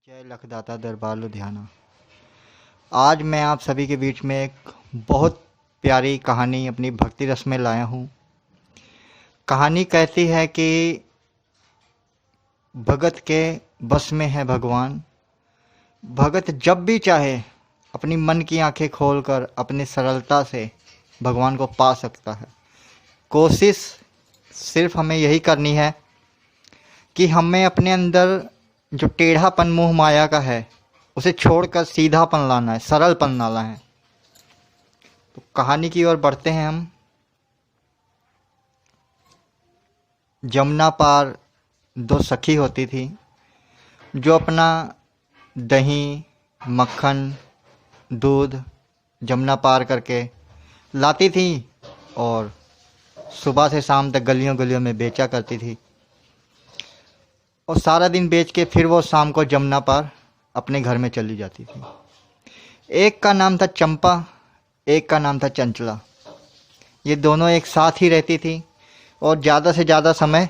जय लखदाता दरबार लुधियाना। आज मैं आप सभी के बीच में एक बहुत प्यारी कहानी अपनी भक्ति रस में लाया हूँ। कहानी कहती है कि भगत के बस में है भगवान। भगत जब भी चाहे अपनी मन की आंखें खोलकर अपनी सरलता से भगवान को पा सकता है। कोशिश सिर्फ हमें यही करनी है कि हमें अपने अंदर जो टेढ़ापन मोह माया का है उसे छोड़कर सीधापन लाना है, सरलपन लाना है। तो कहानी की ओर बढ़ते हैं हम। जमुना पार दो सखी होती थी जो अपना दही, मक्खन, दूध जमुना पार करके लाती थी और सुबह से शाम तक गलियों गलियों में बेचा करती थी और सारा दिन बेच के फिर वो शाम को जमुना पार अपने घर में चली जाती थी। एक का नाम था चंपा, एक का नाम था चंचला। ये दोनों एक साथ ही रहती थी और ज़्यादा से ज़्यादा समय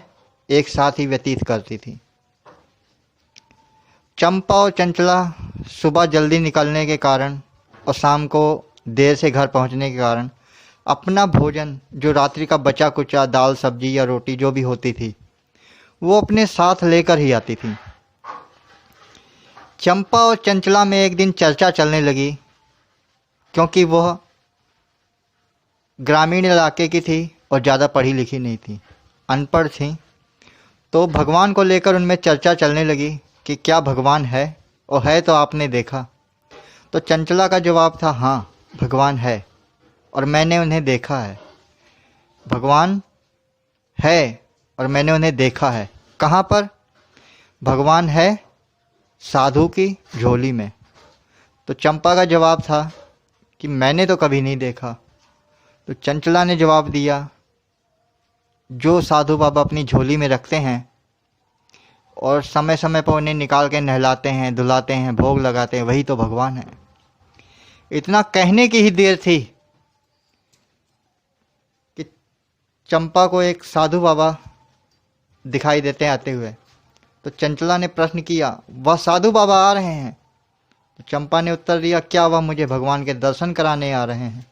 एक साथ ही व्यतीत करती थी। चंपा और चंचला सुबह जल्दी निकलने के कारण और शाम को देर से घर पहुंचने के कारण अपना भोजन जो रात्रि का बचा कुचा दाल सब्जी या रोटी जो भी होती थी वो अपने साथ लेकर ही आती थी। चंपा और चंचला में एक दिन चर्चा चलने लगी क्योंकि वह ग्रामीण इलाके की थी और ज़्यादा पढ़ी लिखी नहीं थी, अनपढ़ थी। तो भगवान को लेकर उनमें चर्चा चलने लगी कि क्या भगवान है और है तो आपने देखा। तो चंचला का जवाब था हाँ भगवान है और मैंने उन्हें देखा है। भगवान है और मैंने उन्हें देखा है। कहाँ पर? भगवान है साधु की झोली में। तो चंपा का जवाब था कि मैंने तो कभी नहीं देखा। तो चंचला ने जवाब दिया जो साधु बाबा अपनी झोली में रखते हैं और समय समय पर उन्हें निकाल के नहलाते हैं, धुलाते हैं, भोग लगाते हैं, वही तो भगवान है। इतना कहने की ही देर थी कि चंपा को एक साधु बाबा दिखाई देते आते हुए। तो चंचला ने प्रश्न किया वह साधु बाबा आ रहे हैं? तो चंपा ने उत्तर दिया क्या वह मुझे भगवान के दर्शन कराने आ रहे हैं?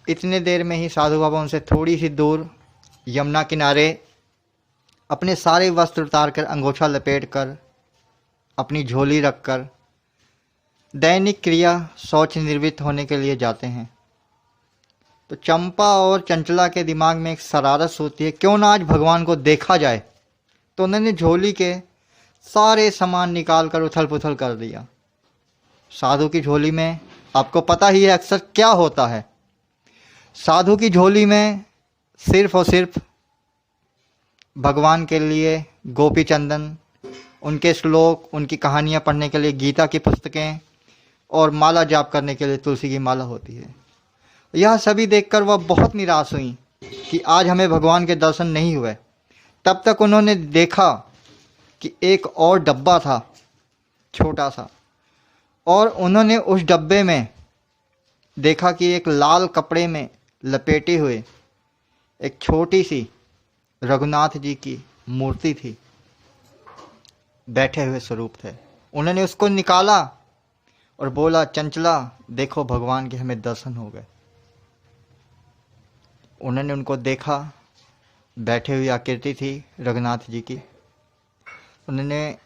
इतने देर में ही साधु बाबा उनसे थोड़ी सी दूर यमुना किनारे अपने सारे वस्त्र उतार कर अंगोछा लपेट कर अपनी झोली रखकर दैनिक क्रिया शौच निर्वृत्त होने के लिए जाते हैं। तो चंपा और चंचला के दिमाग में एक शरारत होती है क्यों ना आज भगवान को देखा जाए। तो उन्होंने झोली के सारे सामान निकाल कर उथल पुथल कर दिया। साधु की झोली में आपको पता ही है अक्सर क्या होता है। साधु की झोली में सिर्फ और सिर्फ भगवान के लिए गोपी चंदन, उनके श्लोक, उनकी कहानियाँ पढ़ने के लिए गीता की पुस्तकें और माला जाप करने के लिए तुलसी की माला होती है। यह सभी देखकर वह बहुत निराश हुई कि आज हमें भगवान के दर्शन नहीं हुए। तब तक उन्होंने देखा कि एक और डब्बा था छोटा सा और उन्होंने उस डब्बे में देखा कि एक लाल कपड़े में लपेटे हुए एक छोटी सी रघुनाथ जी की मूर्ति थी, बैठे हुए स्वरूप थे। उन्होंने उसको निकाला और बोला चंचला देखो भगवान के हमें दर्शन हो गए। उन्होंने उनको देखा, बैठे हुई आकृति थी रघुनाथ जी की। उन्होंने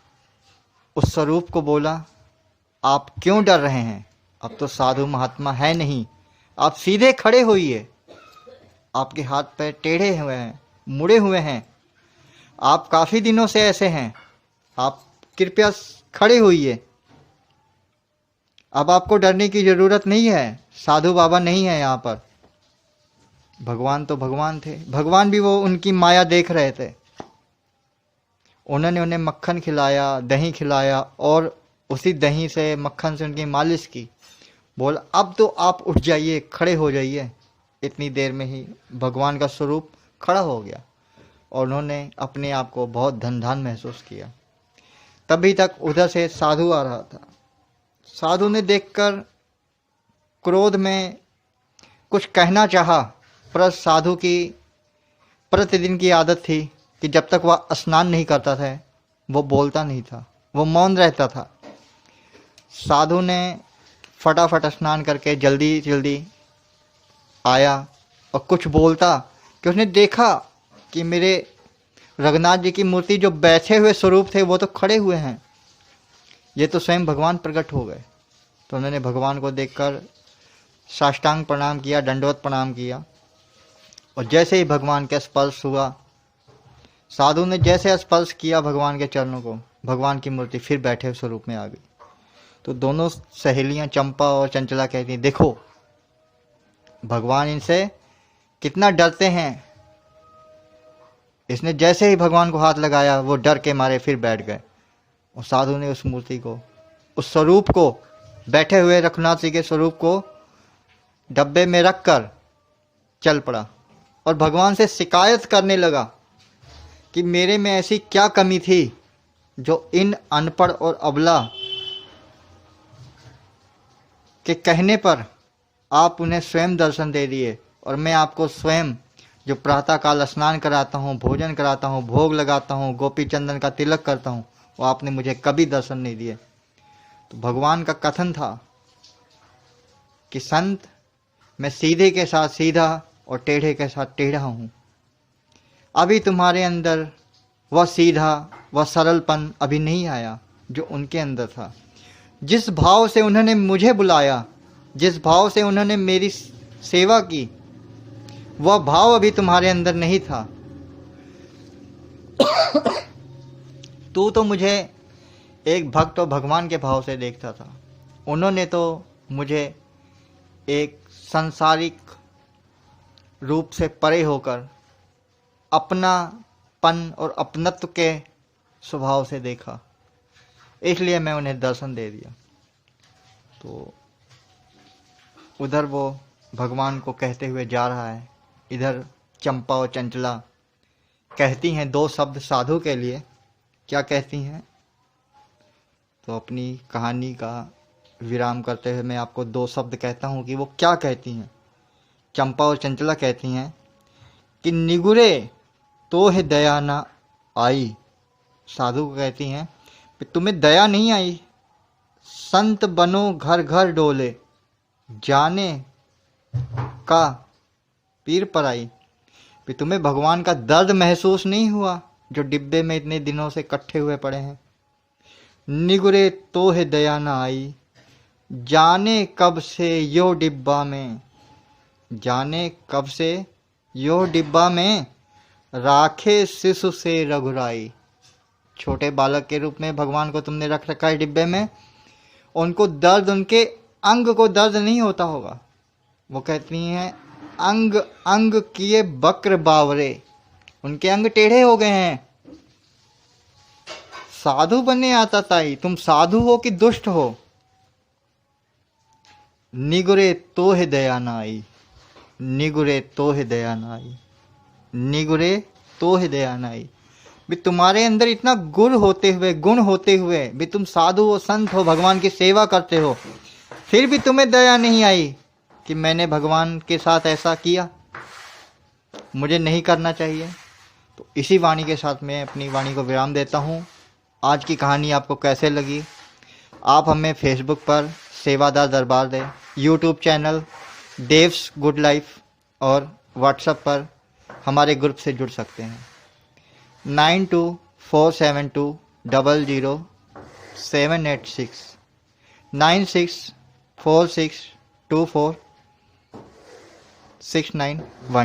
उस स्वरूप को बोला आप क्यों डर रहे हैं? अब तो साधु महात्मा है नहीं, आप सीधे खड़े होइए। आपके हाथ पैर टेढ़े हुए हैं, मुड़े हुए हैं, आप काफ़ी दिनों से ऐसे हैं, आप कृपया खड़े होइए। अब आपको डरने की ज़रूरत नहीं है, साधु बाबा नहीं है यहाँ पर। भगवान तो भगवान थे, भगवान भी वो उनकी माया देख रहे थे। उन्होंने उन्हें मक्खन खिलाया, दही खिलाया और उसी दही से मक्खन से उनकी मालिश की। बोला अब तो आप उठ जाइए, खड़े हो जाइए। इतनी देर में ही भगवान का स्वरूप खड़ा हो गया और उन्होंने अपने आप को बहुत धन महसूस किया। तभी तक उधर से साधु आ रहा था। साधु ने देखकर क्रोध में कुछ कहना चाहा, पर साधु की प्रतिदिन की आदत थी कि जब तक वह स्नान नहीं करता था वो बोलता नहीं था, वो मौन रहता था। साधु ने फटाफट स्नान करके जल्दी जल्दी आया और कुछ बोलता कि उसने देखा कि मेरे रघुनाथ जी की मूर्ति जो बैठे हुए स्वरूप थे वो तो खड़े हुए हैं, ये तो स्वयं भगवान प्रकट हो गए। तो उन्होंने भगवान को देखकर साष्टांग प्रणाम किया, दंडवत प्रणाम किया, और जैसे ही भगवान का स्पर्श हुआ, साधु ने जैसे स्पर्श किया भगवान के चरणों को, भगवान की मूर्ति फिर बैठे स्वरूप में आ गई। तो दोनों सहेलियां चंपा और चंचला कहती, देखो भगवान इनसे कितना डरते हैं। इसने जैसे ही भगवान को हाथ लगाया वो डर के मारे फिर बैठ गए। और साधु ने उस मूर्ति को, उस स्वरूप को, बैठे हुए रघुनाथ जी के स्वरूप को डब्बे में रखकर चल पड़ा और भगवान से शिकायत करने लगा कि मेरे में ऐसी क्या कमी थी जो इन अनपढ़ और अबला के कहने पर आप उन्हें स्वयं दर्शन दे दिए, और मैं आपको स्वयं जो प्रातःकाल स्नान कराता हूँ, भोजन कराता हूँ, भोग लगाता हूँ, गोपी चंदन का तिलक करता हूँ, वो आपने मुझे कभी दर्शन नहीं दिए। तो भगवान का कथन था कि संत, मैं सीधे के साथ सीधा और टेढ़े के साथ टेढ़ा हूँ। अभी तुम्हारे अंदर वह सीधा, वह सरलपन अभी नहीं आया जो उनके अंदर था। जिस भाव से उन्होंने मुझे बुलाया, जिस भाव से उन्होंने मेरी सेवा की, वह भाव अभी तुम्हारे अंदर नहीं था। तू तो मुझे एक भक्त और भगवान के भाव से देखता था, उन्होंने तो मुझे एक सांसारिक रूप से परे होकर अपनापन और अपनत्व के स्वभाव से देखा, इसलिए मैं उन्हें दर्शन दे दिया। तो उधर वो भगवान को कहते हुए जा रहा है, इधर चंपा और चंचला कहती हैं दो शब्द साधु के लिए। क्या कहती हैं? तो अपनी कहानी का विराम करते हुए मैं आपको दो शब्द कहता हूँ कि वो क्या कहती हैं। चंपा और चंचला कहती हैं कि निगुरे तो है दया न आई। साधु को कहती हैं कि तुम्हें दया नहीं आई, संत बनो घर घर डोले, जाने का पीर पर आई। कि तुम्हें भगवान का दर्द महसूस नहीं हुआ जो डिब्बे में इतने दिनों से इकट्ठे हुए पड़े हैं। निगुरे तो है दया न आई, जाने कब से यो डिब्बा में, जाने कब से यो डिब्बा में, राखे शिशु से रघुराई। छोटे बालक के रूप में भगवान को तुमने रख रखा है डिब्बे में, उनको दर्द, उनके अंग को दर्द नहीं होता होगा। वो कहती हैं अंग अंग किए बक्र बावरे, उनके अंग टेढ़े हो गए हैं। साधु बनने आता ताई, तुम साधु हो कि दुष्ट हो? निगुरे तो है दया न आई, निगुरे तो है दया न आई, निगुरे तो है दया न आई। भी तुम्हारे अंदर इतना गुण होते हुए भी तुम साधु हो, संत हो, भगवान की सेवा करते हो, फिर भी तुम्हें दया नहीं आई कि मैंने भगवान के साथ ऐसा किया, मुझे नहीं करना चाहिए। तो इसी वाणी के साथ मैं अपनी वाणी को विराम देता हूँ। आज की कहानी आपको कैसे लगी? आप हमें फेसबुक पर सेवादार दरबार दें, YouTube channel Dev's good life और व्हाट्सएप पर हमारे ग्रुप से जुड़ सकते हैं। 9247200786 9646246991।